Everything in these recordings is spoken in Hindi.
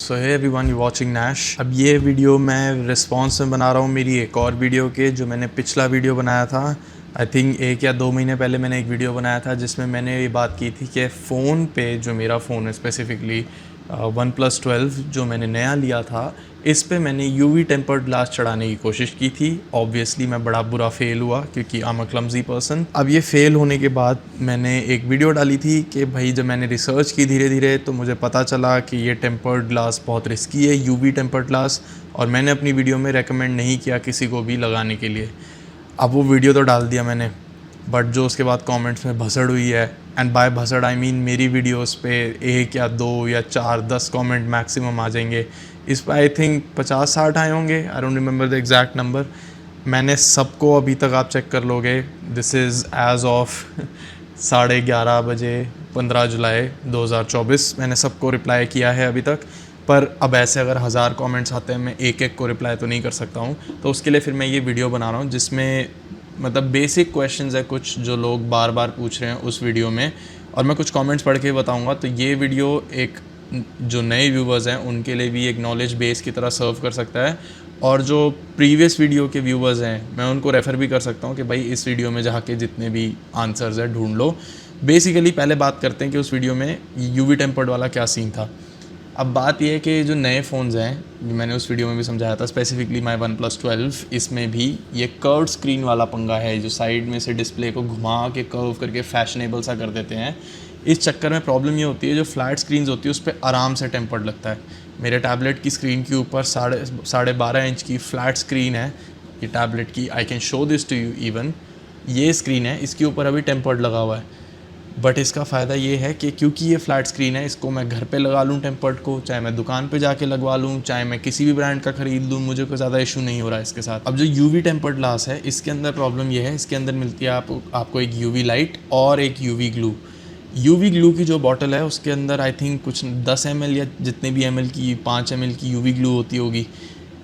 So hey everyone, you watching Nash. अब ये वीडियो मैं रिस्पॉन्स में बना रहा हूँ मेरी एक और वीडियो के, जो मैंने पिछला वीडियो बनाया था। आई थिंक 1 या 2 महीने पहले मैंने एक वीडियो बनाया था जिसमें मैंने ये बात की थी कि फ़ोन पे, जो मेरा फ़ोन है स्पेसिफिकली OnePlus 12 जो मैंने नया लिया था, इस पे मैंने UV टेम्पर्ड ग्लास चढ़ाने की कोशिश की थी। ऑब्वियसली मैं बड़ा बुरा फेल हुआ क्योंकि I am a clumsy person. अब ये फेल होने के बाद मैंने एक वीडियो डाली थी कि भाई जब मैंने रिसर्च की धीरे धीरे तो मुझे पता चला कि ये टेम्पर्ड ग्लास बहुत रिस्की है, UV टेम्पर्ड ग्लास, और मैंने अपनी वीडियो में रेकमेंड नहीं किया किसी को भी लगाने के लिए। अब वो वीडियो तो डाल दिया मैंने, बट जो उसके बाद कमेंट्स में भसड़ हुई है, एंड बाय भसड़ आई मीन मेरी वीडियोस पे 1 या 2 या 4 10 कमेंट मैक्सिमम आ जाएंगे। इस पर आई थिंक 50-60 आए होंगे, I don't remember the exact number. मैंने सबको, अभी तक आप चेक कर लोगे, दिस इज़ एज ऑफ 11:30 बजे 15 जुलाई 2024, मैंने सबको रिप्लाई किया है अभी तक। पर अब ऐसे अगर 1000 कमेंट्स आते हैं, मैं एक एक को रिप्लाई तो नहीं कर सकता हूँ। तो उसके लिए फिर मैं ये वीडियो बना रहा हूँ जिसमें मतलब बेसिक क्वेश्चंस है कुछ जो लोग बार बार पूछ रहे हैं उस वीडियो में, और मैं कुछ कमेंट्स पढ़ के बताऊंगा। तो ये वीडियो एक जो नए व्यूवर्स हैं उनके लिए भी एक नॉलेज बेस की तरह सर्व कर सकता है, और जो प्रीवियस वीडियो के व्यूवर्स हैं मैं उनको रेफ़र भी कर सकता हूँ कि भाई इस वीडियो में जाके जितने भी आंसर्स हैं ढूंढ लो। बेसिकली पहले बात करते हैं कि उस वीडियो में UV टेम्पर्ड वाला क्या सीन था। अब बात यह है कि जो नए फ़ोन्स हैं, मैंने उस वीडियो में भी समझाया था, स्पेसिफिकली माई OnePlus 12, इसमें भी ये कर्व्ड स्क्रीन वाला पंगा है, जो साइड में से डिस्प्ले को घुमा के कर्व करके फैशनेबल सा कर देते हैं। इस चक्कर में प्रॉब्लम ये होती है, जो फ्लैट स्क्रीन्स होती है उस पर आराम से टेम्पर्ड लगता है। मेरे टैबलेट की स्क्रीन के ऊपर 12.5 इंच की फ्लैट स्क्रीन है ये टैबलेट की। I can show this to you even. ये स्क्रीन है, इसके ऊपर अभी टेम्पर्ड लगा हुआ है। बट इसका फ़ायदा ये है कि क्योंकि ये फ्लैट स्क्रीन है, इसको मैं घर पे लगा लूँ टेम्पर्ड को, चाहे मैं दुकान पे जाके लगवा लूँ, चाहे मैं किसी भी ब्रांड का ख़रीद लूँ, मुझे कोई ज़्यादा इशू नहीं हो रहा है इसके साथ। अब जो UV टेम्पर्ड ग्लास है, इसके अंदर प्रॉब्लम ये है, इसके अंदर मिलती है आपको एक UV लाइट और एक UV ग्लू। UV ग्लू की जो बॉटल है उसके अंदर आई थिंक कुछ 10 ml या जितने भी ml की 5 ml की UV ग्लू होती होगी।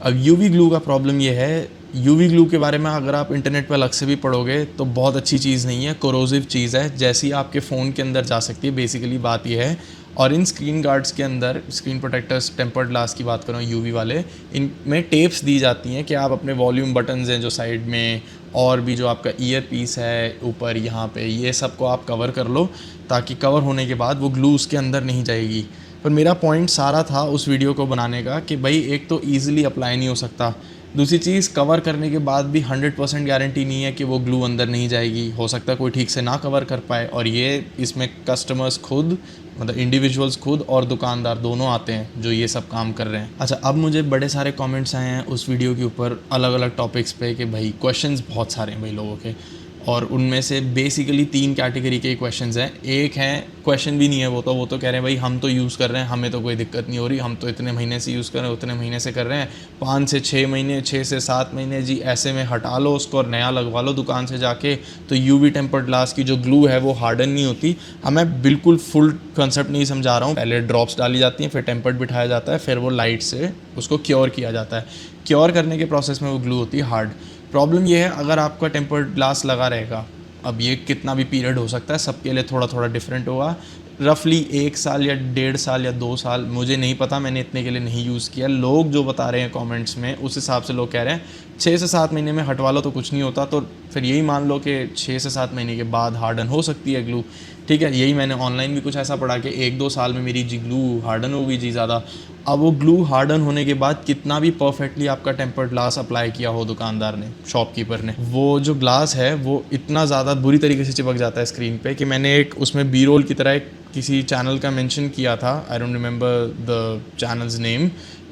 अब UV ग्लू का प्रॉब्लम ये है, UV ग्लू के बारे में अगर आप इंटरनेट पर अलग से भी पढ़ोगे तो बहुत अच्छी चीज़ नहीं है, कोरोसिव चीज़ है, जैसी आपके फ़ोन के अंदर जा सकती है। बेसिकली बात यह है। और इन स्क्रीन गार्ड्स के अंदर, स्क्रीन प्रोटेक्टर्स टेम्पर्ड ग्लास की बात करूँ UV वाले, इनमें टेप्स दी जाती हैं कि आप अपने वॉल्यूम बटन्स हैं जो साइड में, और भी जो आपका ईयर पीस है ऊपर यहाँ पे, ये सब को आप कवर कर लो, ताकि कवर होने के बाद वो ग्लू उसके अंदर नहीं जाएगी। पर मेरा पॉइंट सारा था उस वीडियो को बनाने का कि भाई एक तो ईज़िली अप्लाई नहीं हो सकता, दूसरी चीज़ कवर करने के बाद भी 100% गारंटी नहीं है कि वो ग्लू अंदर नहीं जाएगी। हो सकता है कोई ठीक से ना कवर कर पाए, और ये इसमें कस्टमर्स खुद, मतलब इंडिविजुअल्स खुद और दुकानदार दोनों आते हैं जो ये सब काम कर रहे हैं। अच्छा, अब मुझे बड़े सारे कमेंट्स आए हैं उस वीडियो के ऊपर अलग अलग टॉपिक्स पे कि भाई क्वेश्चंस बहुत सारे हैं भाई लोगों के, और उनमें से बेसिकली 3 कैटेगरी के क्वेश्चंस हैं। एक है क्वेश्चन भी नहीं है, वो तो कह रहे हैं भाई हम तो यूज़ कर रहे हैं, हमें तो कोई दिक्कत नहीं हो रही, हम तो इतने महीने से यूज़ कर रहे हैं, उतने महीने से कर रहे हैं, 5 से 6 महीने, 6 से 7 महीने जी, ऐसे में हटा लो उसको और नया लगवा लो दुकान से जाके। तो UV टेम्पर्ड ग्लास की जो ग्लू है वो हार्डन नहीं होती। मैं बिल्कुल फुल कंसेप्ट नहीं समझा रहा हूँ। पहले ड्रॉप्स डाली जाती हैं, फिर टेम्पर्ड बिठाया जाता है, फिर वो लाइट से उसको क्योर किया जाता है। क्योर करने के प्रोसेस में वो ग्लू होती है हार्ड। प्रॉब्लम ये है, अगर आपका टेम्पर्ड ग्लास लगा रहेगा, अब ये कितना भी पीरियड हो सकता है, सबके लिए थोड़ा थोड़ा डिफरेंट होगा, रफली 1 साल या 1.5 साल या 2 साल, मुझे नहीं पता, मैंने इतने के लिए नहीं यूज़ किया। लोग जो बता रहे हैं कमेंट्स में उस हिसाब से लोग कह रहे हैं 6 से 7 महीने में हटवा लो तो कुछ नहीं होता। तो फिर यही मान लो कि 6 से 7 महीने के बाद हार्डन हो सकती है ग्लू। ठीक है, यही मैंने ऑनलाइन भी कुछ ऐसा पढ़ा कि 1-2 साल में मेरी जी ग्लू हार्डन हो गई जी ज़्यादा। अब वो ग्लू हार्डन होने के बाद कितना भी परफेक्टली आपका टेम्पर्ड ग्लास अप्लाई किया हो दुकानदार ने, शॉपकीपर ने, वो जो ग्लास है वो इतना ज़्यादा बुरी तरीके से चिपक जाता है स्क्रीन पे कि मैंने एक उसमें बी रोल की तरह एक किसी चैनल का मेंशन किया था, I don't remember the channels name,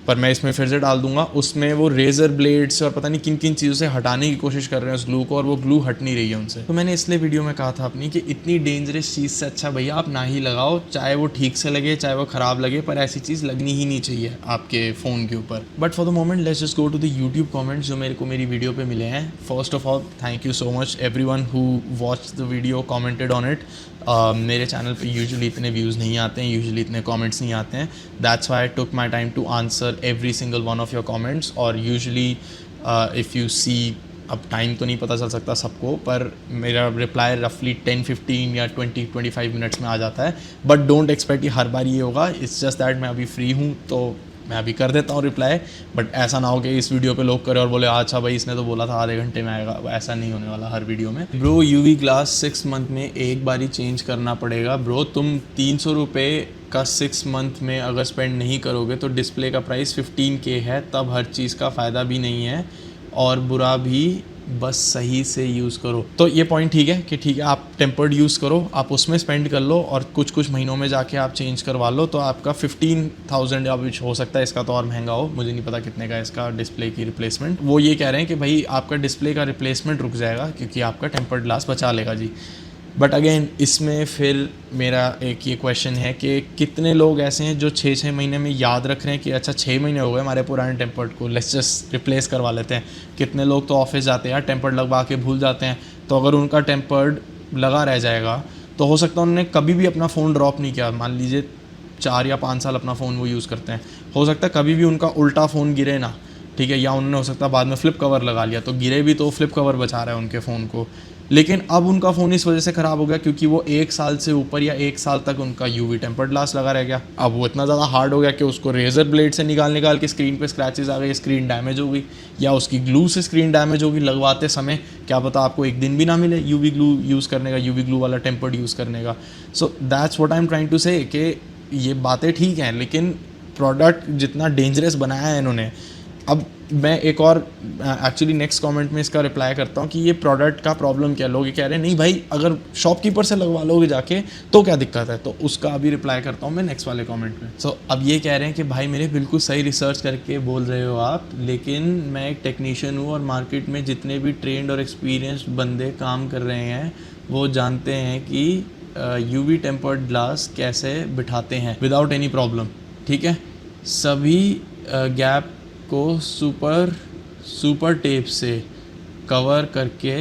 पर मैं इसमें फिर से डाल दूंगा। उसमें वो रेज़र ब्लेड से और पता नहीं किन किन चीज़ों से हटाने की कोशिश कर रहे हैं उस ग्लू को, और वो ग्लू हट नहीं रही है उनसे। तो मैंने इसलिए वीडियो में कहा था अपनी कि इतनी डेंजरस चीज़ से अच्छा भैया आप ना ही लगाओ, चाहे वो ठीक से लगे चाहे वो ख़राब लगे, पर ऐसी चीज़ लगनी ही नहीं चाहिए आपके फ़ोन के ऊपर। But for the moment let's just go to the YouTube comments जो मेरे को मेरी वीडियो पे मिले हैं। First of all thank you so much everyone who watch the video, commented on it. मेरे चैनल पे यूजुअली इतने व्यूज़ नहीं आते हैं, यूजुअली इतने कमेंट्स नहीं आते हैं, that's why I took my time to answer every single one of your comments. और यूजुअली इफ़ यू सी, अब टाइम तो नहीं पता चल सकता सबको, पर मेरा रिप्लाई रफली 10-15 या 20-25 मिनट्स में आ जाता है। बट डोंट एक्सपेक्ट कि हर बार ये होगा, इट्स जस्ट दैट मैं अभी फ्री हूँ तो मैं अभी कर देता हूँ रिप्लाई, बट ऐसा ना हो कि इस वीडियो पे लोग करें और बोले अच्छा भाई इसने तो बोला था आधे घंटे में आएगा, ऐसा नहीं होने वाला हर वीडियो में। ब्रो यूवी ग्लास 6 मंथ में एक बार ही चेंज करना पड़ेगा। ब्रो तुम 300 रुपये का 6 मंथ में अगर स्पेंड नहीं करोगे तो डिस्प्ले का प्राइस 15K है, तब हर चीज़ का फ़ायदा भी नहीं है और बुरा भी, बस सही से यूज़ करो। तो ये पॉइंट ठीक है कि ठीक है आप टेम्पर्ड यूज़ करो, आप उसमें स्पेंड कर लो और कुछ महीनों में जाके आप चेंज करवा लो, तो आपका 15,000 या कुछ हो सकता है, इसका तो और महंगा हो, मुझे नहीं पता कितने का इसका डिस्प्ले की रिप्लेसमेंट। वो ये कह रहे हैं कि भाई आपका डिस्प्ले का रिप्लेसमेंट रुक जाएगा क्योंकि आपका टेम्पर्ड ग्लास बचा लेगा जी। बट अगेन इसमें फिर मेरा एक ये क्वेश्चन है कि कितने लोग ऐसे हैं जो 6-6 महीने में याद रख रहे हैं कि अच्छा 6 महीने हो गए हमारे पुराने टेम्पर्ड को, लेट्स जस्ट रिप्लेस करवा लेते हैं। कितने लोग तो ऑफिस जाते हैं यार टेम्पर्ड लगवा के भूल जाते हैं, तो अगर उनका टेम्पर्ड लगा रह जाएगा तो हो सकता है उन्होंने कभी भी अपना फ़ोन ड्रॉप नहीं किया, मान लीजिए 4 या 5 साल अपना फ़ोन वो यूज़ करते हैं, हो सकता है कभी भी उनका उल्टा फ़ोन गिरे ना, ठीक है, या उन्होंने हो सकता है बाद में फ्लिप कवर लगा लिया, तो गिरे भी तो फ्लिप कवर बचा रहा है उनके फ़ोन को। लेकिन अब उनका फ़ोन इस वजह से ख़राब हो गया क्योंकि वो 1 साल से ऊपर या 1 साल तक उनका यूवी टेम्पर्ड ग्लास लगा रह गया। अब वो इतना ज़्यादा हार्ड हो गया कि उसको रेजर ब्लेड से निकाल के स्क्रीन पे स्क्रैचेस आ गए, स्क्रीन डैमेज हो गई, या उसकी ग्लू से स्क्रीन डैमेज होगी लगवाते समय, क्या पता आपको एक दिन भी ना मिले यूवी ग्लू यूज़ करने का, यूवी ग्लू वाला टेम्पर्ड यूज़ करने का। So that's what I am trying to say कि ये बातें ठीक हैं लेकिन प्रोडक्ट जितना डेंजरस बनाया है इन्होंने। अब मैं एक और एक्चुअली नेक्स्ट कमेंट में इसका रिप्लाई करता हूँ कि ये प्रोडक्ट का प्रॉब्लम क्या है। लोग ये कह रहे हैं नहीं भाई अगर शॉपकीपर से लगवा लोगे जाके तो क्या दिक्कत है, तो उसका अभी रिप्लाई करता हूँ मैं नेक्स्ट वाले कमेंट में। सो अब ये कह रहे हैं कि भाई मेरे बिल्कुल सही रिसर्च करके बोल रहे हो आप, लेकिन मैं एक टेक्नीशियन हूँ और मार्केट में जितने भी ट्रेंड और एक्सपीरियंस्ड बंदे काम कर रहे हैं वो जानते हैं कि यूवी टेम्पर्ड ग्लास कैसे बिठाते हैं विदाउट एनी प्रॉब्लम, ठीक है। सभी गैप को सुपर टेप से कवर करके,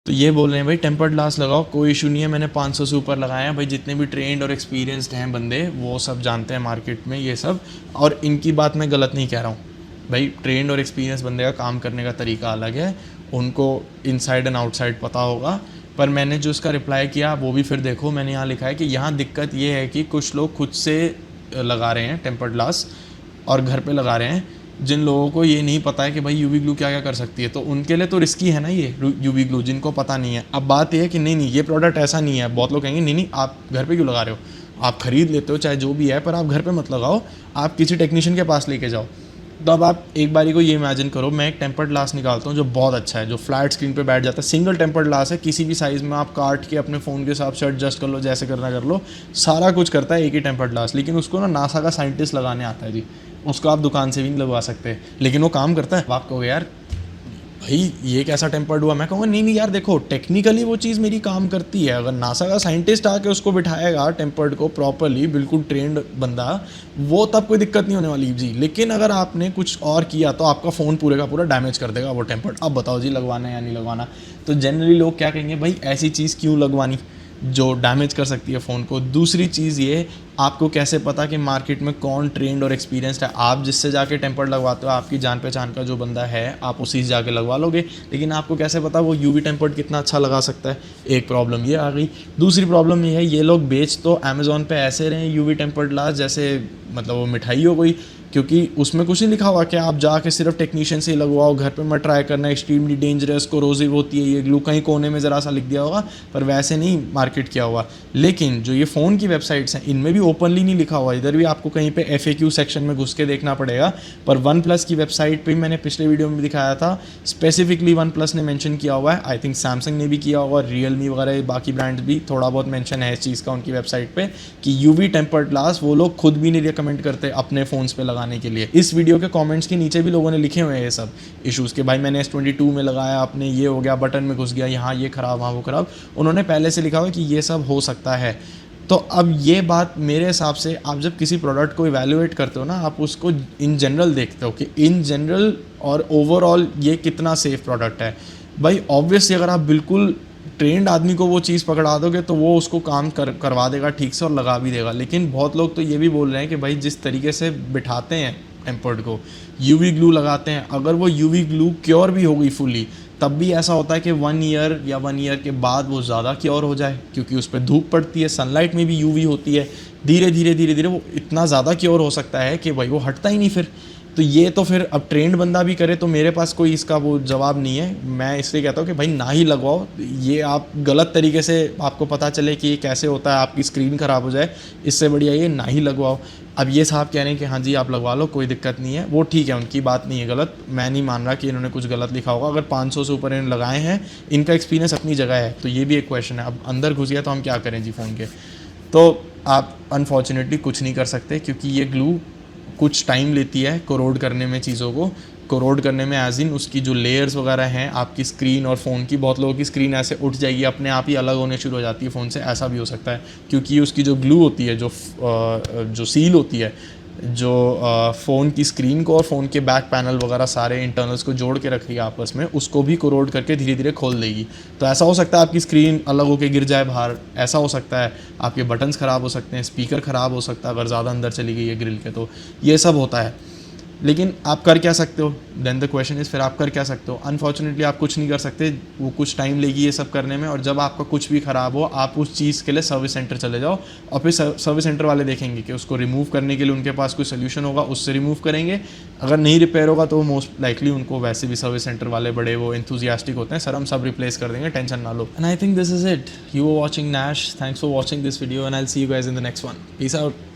तो ये बोल रहे हैं भाई टेम्पर्ड ग्लास लगाओ कोई इशू नहीं है, मैंने 500 से ऊपर लगाए हैं भाई, जितने भी ट्रेंड और एक्सपीरियंस्ड हैं बंदे वो सब जानते हैं मार्केट में ये सब, और इनकी बात मैं गलत नहीं कह रहा हूँ भाई, ट्रेंड और एक्सपीरियंस बंदे का काम करने का तरीका अलग है, उनको इनसाइड एंड आउटसाइड पता होगा। पर मैंने जो इसका रिप्लाई किया वो भी फिर देखो, मैंने यहाँ लिखा है कि यहाँ दिक्कत ये है कि कुछ लोग खुद से लगा रहे हैं टेम्पर्ड ग्लास और घर पे लगा रहे हैं, जिन लोगों को ये नहीं पता है कि भाई यूवी ग्लू क्या क्या कर सकती है, तो उनके लिए तो रिस्की है ना ये यूवी ग्लू, जिनको पता नहीं है। अब बात ये है कि नहीं ये प्रोडक्ट ऐसा नहीं है, बहुत लोग कहेंगे नहीं आप घर पे क्यों लगा रहे हो, आप ख़रीद लेते हो चाहे जो भी है, पर आप घर पे मत लगाओ, आप किसी टेक्नीशियन के पास लेके जाओ। तो अब आप एक बारी को ये इमेजिन करो, मैं एक टेम्पर्ड ग्लास निकालता हूँ जो बहुत अच्छा है, जो फ्लैट स्क्रीन पे बैठ जाता है, सिंगल टेम्पर्ड ग्लास है, किसी भी साइज़ में आप काट के अपने फ़ोन के हिसाब से एडजस्ट कर लो, जैसे करना कर लो, सारा कुछ करता है एक ही टेम्पर्ड ग्लास। लेकिन उसको ना नासा का साइंटिस्ट लगाने आता है जी, उसको आप दुकान से भी नहीं लगवा सकते, लेकिन वो काम करता है। आप कहोगे यार भाई ये कैसा टेम्पर्ड हुआ, मैं कहूँगा नहीं यार देखो टेक्निकली वो चीज़ मेरी काम करती है, अगर नासा का साइंटिस्ट आके उसको बिठाएगा टेम्पर्ड को प्रॉपरली, बिल्कुल ट्रेंड बंदा, वो तब कोई दिक्कत नहीं होने वाली जी। लेकिन अगर आपने कुछ और किया तो आपका फ़ोन पूरे का पूरा डैमेज कर देगा वो टेम्पर्ड। अब बताओ जी लगवाना है या नहीं लगवाना। तो जनरली लोग क्या कहेंगे भाई ऐसी चीज़ क्यों लगवानी जो डैमेज कर सकती है फ़ोन को। दूसरी चीज़ ये, आपको कैसे पता कि मार्केट में कौन ट्रेंड और एक्सपीरियंस्ड है। आप जिससे जाके टेम्पर्ड लगवाते हो, आपकी जान पहचान का जो बंदा है, आप उसी से जाके लगवा लोगे, लेकिन आपको कैसे पता वो यूवी टेम्पर्ड कितना अच्छा लगा सकता है। एक प्रॉब्लम ये आ गई। दूसरी प्रॉब्लम ये है, ये लोग बेच तो अमेज़ॉन पे ऐसे रहे यूवी टेम्पर्ड ग्लास जैसे मतलब वो मिठाई हो गई, क्योंकि उसमें कुछ नहीं लिखा हुआ कि आप जाके सिर्फ टेक्नीशियन से ही लगवाओ, घर पे मत ट्राई करना, एक्सट्रीमली डेंजरस, कोरोसिव होती है ये ग्लू, कहीं कोने में ज़रा सा लिख दिया होगा, पर वैसे नहीं मार्केट किया हुआ। लेकिन जो ये फ़ोन की वेबसाइट्स हैं इनमें भी ओपनली नहीं लिखा हुआ, इधर भी आपको कहीं पे FAQ सेक्शन में घुस के देखना पड़ेगा। पर वन प्लस की वेबसाइट पर मैंने पिछले वीडियो में भी दिखाया था, स्पेसिफिकली वन प्लस ने मैंशन किया हुआ है, आई थिंक सैमसंग ने भी किया हुआ, रियलमी वगैरह बाकी ब्रांड्स भी थोड़ा बहुत मैंशन है इस चीज़ का उनकी वेबसाइट पर, कि यूवी टेम्पर्ड ग्लास वो लोग खुद भी नहीं रिकमेंड करते अपने फ़ोन्स पर लगाने के लिए। इस वीडियो के कमेंट्स के नीचे भी लोगों ने लिखे हुए हैं ये सब इश्यूज़ के, भाई मैंने S22 में लगाया, आपने ये हो गया, बटन में घुस गया, यहाँ ये ख़राब, वहाँ वो ख़राब, उन्होंने पहले से लिखा हुआ कि ये सब हो सकता है। तो अब ये बात मेरे हिसाब से, आप जब किसी प्रोडक्ट को इवैल्यूएट करते हो ना, आप उसको इन जनरल देखते हो कि इन जनरल और ओवरऑल ये कितना सेफ़ प्रोडक्ट है। भाई ऑब्वियसली अगर आप बिल्कुल ट्रेंड आदमी को वो चीज़ पकड़ा दोगे तो वो उसको काम करवा देगा ठीक से और लगा भी देगा। लेकिन बहुत लोग तो ये भी बोल रहे हैं कि भाई जिस तरीके से बिठाते हैं टेम्पर्ड को, यूवी ग्लू लगाते हैं, अगर वो यूवी ग्लू क्योर भी हो गई फुली, तब भी ऐसा होता है कि 1 ईयर या 1 ईयर के बाद वो ज़्यादा क्योर हो जाए, क्योंकि उस पर धूप पड़ती है, सनलाइट में भी यूवी होती है, धीरे धीरे वो इतना ज़्यादा क्योर हो सकता है कि भाई वो हटता ही नहीं फिर। तो ये तो फिर अब ट्रेंड बंदा भी करे तो मेरे पास कोई इसका वो जवाब नहीं है। मैं इसलिए कहता हूँ कि भाई ना ही लगवाओ, ये आप गलत तरीके से आपको पता चले कि ये कैसे होता है, आपकी स्क्रीन ख़राब हो जाए, इससे बढ़िया ये ना ही लगवाओ। अब ये साहब कह रहे हैं कि हाँ जी आप लगवा लो, कोई दिक्कत नहीं है, वो ठीक है, उनकी बात नहीं है गलत, मैं नहीं मान रहा कि इन्होंने कुछ गलत लिखा होगा। अगर 500 से ऊपर इन्होंने लगाए हैं, इनका एक्सपीरियंस अपनी जगह है, तो ये भी एक क्वेश्चन है। अब अंदर घुस गया तो हम क्या करें जी फ़ोन के। तो आप अनफॉर्चुनेटली कुछ नहीं कर सकते, क्योंकि ये ग्लू कुछ टाइम लेती है कोरोड करने में, चीज़ों को कोरोड करने में, एज इन उसकी जो लेयर्स वगैरह हैं आपकी स्क्रीन और फ़ोन की, बहुत लोगों की स्क्रीन ऐसे उठ जाएगी, अपने आप ही अलग होने शुरू हो जाती है फ़ोन से, ऐसा भी हो सकता है। क्योंकि उसकी जो ग्लू होती है, जो सील होती है, जो फ़ोन की स्क्रीन को और फ़ोन के बैक पैनल वगैरह सारे इंटरनल्स को जोड़ के रख रही है आपस में, उसको भी कोरोड करके धीरे धीरे खोल देगी। तो ऐसा हो सकता है आपकी स्क्रीन अलग होकर गिर जाए बाहर, ऐसा हो सकता है आपके बटन्स ख़राब हो सकते हैं, स्पीकर ख़राब हो सकता है अगर ज़्यादा अंदर चली गई है ग्रिल के, तो ये सब होता है। लेकिन आप कर क्या सकते हो, देन द क्वेश्चन इज़, फिर आप कर क्या सकते हो। अनफॉर्चुनेटली आप कुछ नहीं कर सकते, वो कुछ टाइम लेगी ये सब करने में, और जब आपका कुछ भी ख़राब हो आप उस चीज़ के लिए सर्विस सेंटर चले जाओ, और फिर सर्विस सेंटर वाले देखेंगे कि उसको रिमूव करने के लिए उनके पास कोई सोल्यूशन होगा, उससे रिमूव करेंगे। अगर नहीं रिपेयर होगा तो मोस्ट लाइकली उनको वैसे भी सर्विस सेंटर वाले बड़े वो एंथुजियास्टिक होते हैं, सर हम सब रिप्लेस कर देंगे, टेंशन ना लो। And I think this is it, you are watching Nash, thanks for watching this video, and I will see you guys in the next one, peace out.